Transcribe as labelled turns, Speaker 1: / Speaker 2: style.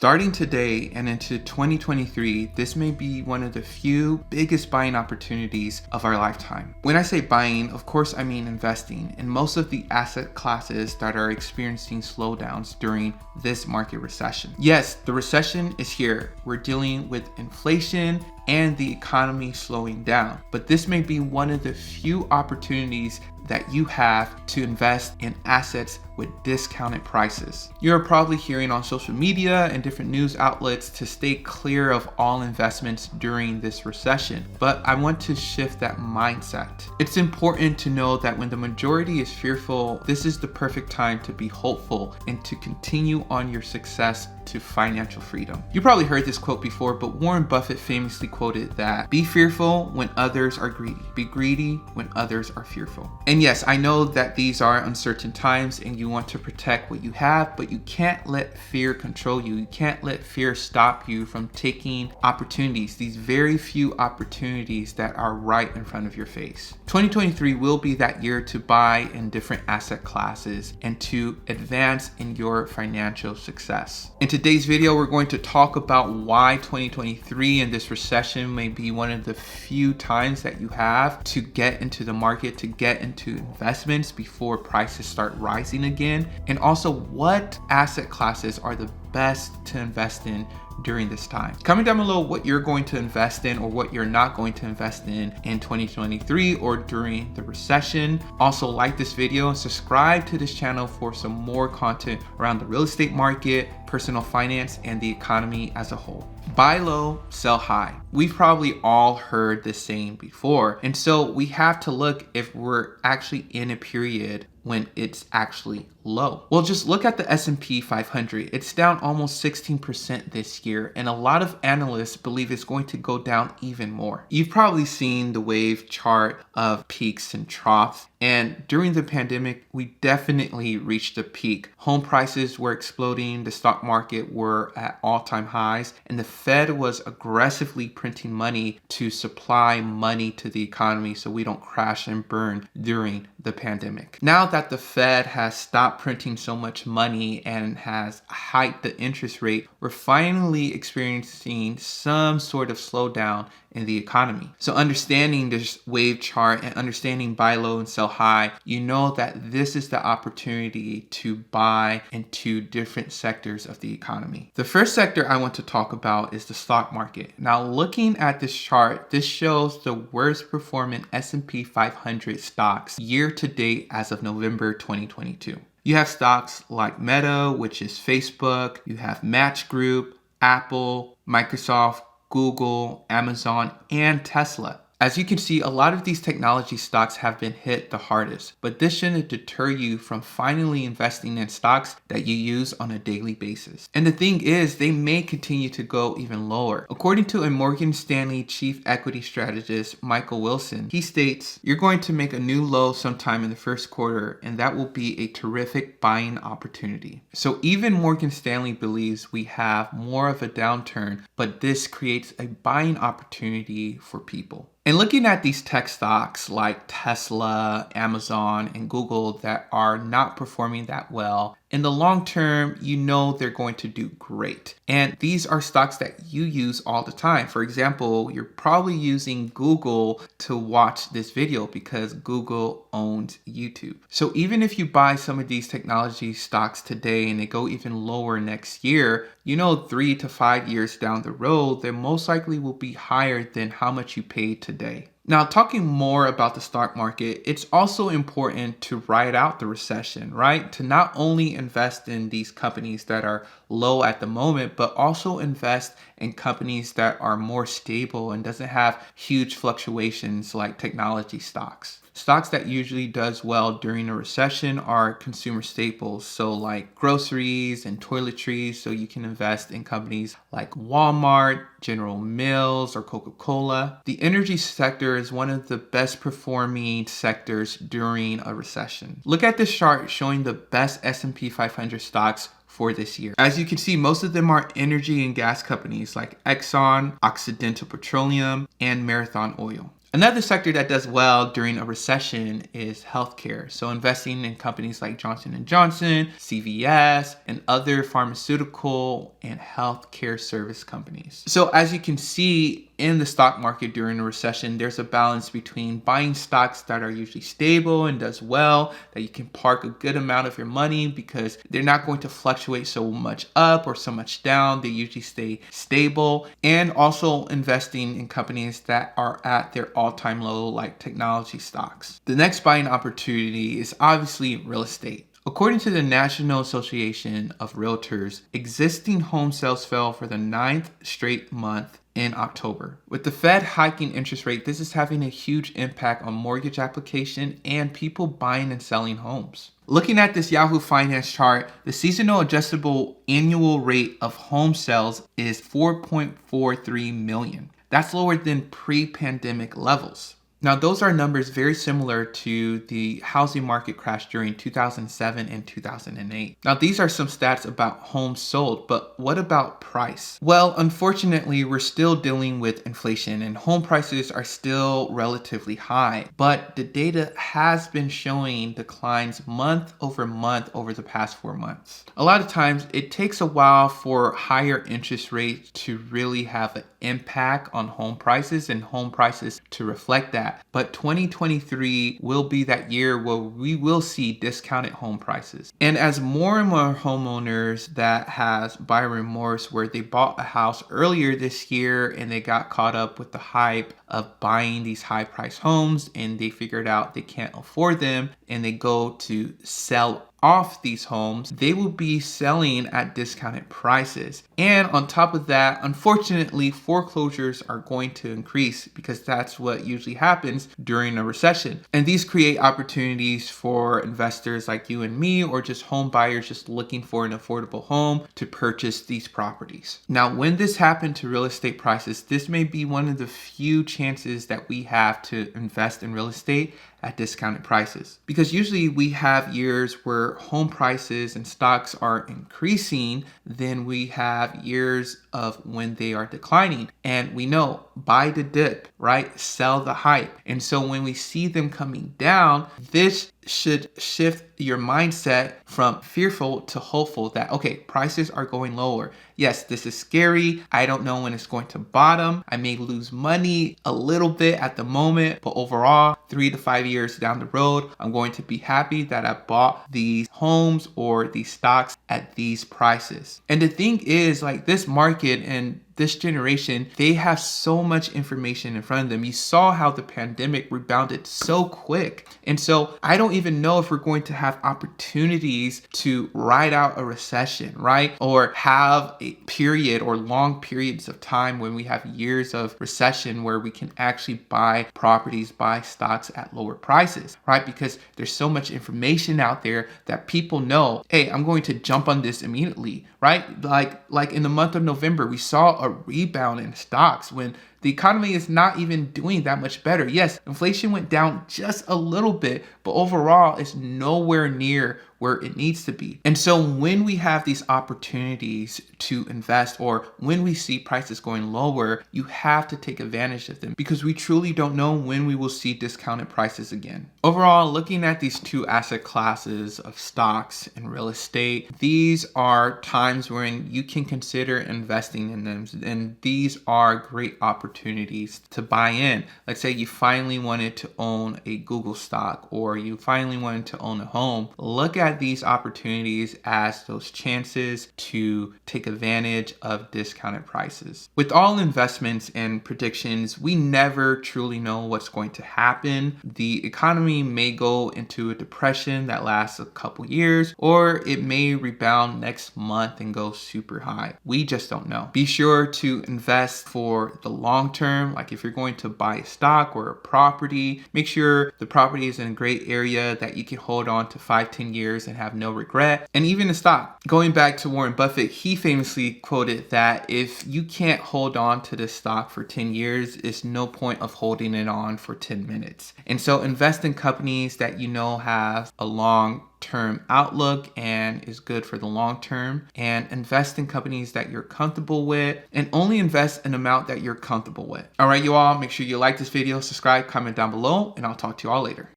Speaker 1: Starting today and into 2023, this may be one of the few biggest buying opportunities of our lifetime. When I say buying, of course I mean investing in most of the asset classes that are experiencing slowdowns during this market recession. Yes, the recession is here. We're dealing with inflation and the economy slowing down, but this may be one of the few opportunities that you have to invest in assets with discounted prices. You're probably hearing on social media and different news outlets to stay clear of all investments during this recession, but I want to shift that mindset. It's important to know that when the majority is fearful, this is the perfect time to be hopeful and to continue on your success to financial freedom. You probably heard this quote before, but Warren Buffett famously quoted that, "Be fearful when others are greedy. Be greedy when others are fearful." And yes, I know that these are uncertain times and you want to protect what you have, but you can't let fear control you. You can't let fear stop you from taking opportunities, these very few opportunities that are right in front of your face. 2023 will be that year to buy in different asset classes and to advance in your financial success. In today's video, we're going to talk about why 2023 and this recession may be one of the few times that you have to get into the market, to get into investments before prices start rising again, and also what asset classes are the best to invest in during this time. Comment down below what you're going to invest in or what you're not going to invest in 2023 or during the recession. Also, like this video and subscribe to this channel for some more content around the real estate market, personal finance, and the economy as a whole. Buy low, sell high. We've probably all heard this saying before, and so we have to look if we're actually in a period when it's actually low. Well, just look at the S&P 500. It's down almost 16% this year, and a lot of analysts believe it's going to go down even more. You've probably seen the wave chart of peaks and troughs, and during the pandemic, we definitely reached a peak. Home prices were exploding, the stock market were at all-time highs, and the Fed was aggressively printing money to supply money to the economy so we don't crash and burn during the pandemic. Now that the Fed has stopped printing so much money and has hiked the interest rate, we're finally experiencing some sort of slowdown in the economy. So understanding this wave chart and understanding buy low and sell high, you know that this is the opportunity to buy into different sectors of the economy. The first sector I want to talk about is the stock market. Now, looking at this chart, this shows the worst performing S&P 500 stocks year to date as of November 2022. You have stocks like Meta, which is Facebook. You have Match Group, Apple, Microsoft, Google, Amazon, and Tesla. As you can see, a lot of these technology stocks have been hit the hardest, but this shouldn't deter you from finally investing in stocks that you use on a daily basis. And the thing is, they may continue to go even lower. According to a Morgan Stanley chief equity strategist, Michael Wilson, he states, "You're going to make a new low sometime in the first quarter, and that will be a terrific buying opportunity." So even Morgan Stanley believes we have more of a downturn, but this creates a buying opportunity for people. And looking at these tech stocks like Tesla, Amazon, and Google that are not performing that well, in the long term, you know they're going to do great. And these are stocks that you use all the time. For example, you're probably using Google to watch this video because Google owns YouTube. So even if you buy some of these technology stocks today and they go even lower next year, you know 3 to 5 years down the road, they most likely will be higher than how much you paid today. Now, talking more about the stock market, it's also important to ride out the recession, right? To not only invest in these companies that are low at the moment, but also invest in companies that are more stable and doesn't have huge fluctuations like technology stocks. Stocks that usually does well during a recession are consumer staples, so like groceries and toiletries, so you can invest in companies like Walmart, General Mills, or Coca-Cola. The energy sector is one of the best performing sectors during a recession. Look at this chart showing the best S&P 500 stocks for this year. As you can see, most of them are energy and gas companies like Exxon, Occidental Petroleum, and Marathon Oil. Another sector that does well during a recession is healthcare. So investing in companies like Johnson & Johnson, CVS, and other pharmaceutical and healthcare service companies. So as you can see in the stock market during a recession, there's a balance between buying stocks that are usually stable and does well, that you can park a good amount of your money because they're not going to fluctuate so much up or so much down. They usually stay stable, and also investing in companies that are at their all-time low, like technology stocks. The next buying opportunity is obviously real estate. According to the National Association of Realtors, existing home sales fell for the 9th straight month in October. With the Fed hiking interest rate, this is having a huge impact on mortgage application and people buying and selling homes. Looking at this Yahoo Finance chart, the seasonal adjustable annual rate of home sales is 4.43 million. That's lower than pre-pandemic levels. Now, those are numbers very similar to the housing market crash during 2007 and 2008. Now, these are some stats about homes sold, but what about price? Well, unfortunately, we're still dealing with inflation and home prices are still relatively high, but the data has been showing declines month over month over the past 4 months. A lot of times, it takes a while for higher interest rates to really have an impact on home prices and home prices to reflect that. But 2023 will be that year where we will see discounted home prices. And as more and more homeowners that has buyer remorse, where they bought a house earlier this year and they got caught up with the hype of buying these high priced homes and they figured out they can't afford them and they go to sell off these homes, they will be selling at discounted prices. And on top of that, unfortunately, foreclosures are going to increase because that's what usually happens during a recession. And these create opportunities for investors like you and me, or just home buyers just looking for an affordable home to purchase these properties. Now, when this happened to real estate prices, this may be one of the few chances that we have to invest in real estate at discounted prices. Because usually we have years where home prices and stocks are increasing, then we have years of when they are declining. And we know, buy the dip, right? Sell the hype. And so when we see them coming down, this should shift your mindset from fearful to hopeful that, okay, prices are going lower. Yes, this is scary. I don't know when it's going to bottom. I may lose money a little bit at the moment, but overall, 3 to 5 years down the road, I'm going to be happy that I bought these homes or these stocks at these prices. And the thing is, like, this market and this generation, they have so much information in front of them. You saw how the pandemic rebounded so quick. And so I don't even know if we're going to have opportunities to ride out a recession, right? Or have a period or long periods of time when we have years of recession where we can actually buy properties, buy stocks at lower prices, right? Because there's so much information out there that people know, hey, I'm going to jump on this immediately, right? Like in the month of November, we saw a rebound in stocks when the economy is not even doing that much better. Yes, inflation went down just a little bit, but overall it's nowhere near where it needs to be. And so when we have these opportunities to invest, or when we see prices going lower, you have to take advantage of them because we truly don't know when we will see discounted prices again. Overall, looking at these two asset classes of stocks and real estate, these are times when you can consider investing in them. And these are great opportunities to buy in. Let's say you finally wanted to own a Google stock, or you finally wanted to own a home. Look at these opportunities as those chances to take advantage of discounted prices. With all investments and predictions, we never truly know what's going to happen. The economy may go into a depression that lasts a couple years, or it may rebound next month and go super high. We just don't know. Be sure to invest for the long term. Like if you're going to buy a stock or a property, make sure the property is in a great area that you can hold on to 5-10 years and have no regret. And even a stock, going back to Warren Buffett, he famously quoted that if you can't hold on to this stock for 10 years, it's no point of holding it on for 10 minutes. And so invest in companies that you know have a long term outlook and is good for the long term, and invest in companies that you're comfortable with, and only invest an amount that you're comfortable with. All right, you all, make sure you like this video, subscribe, comment down below, and I'll talk to you all later.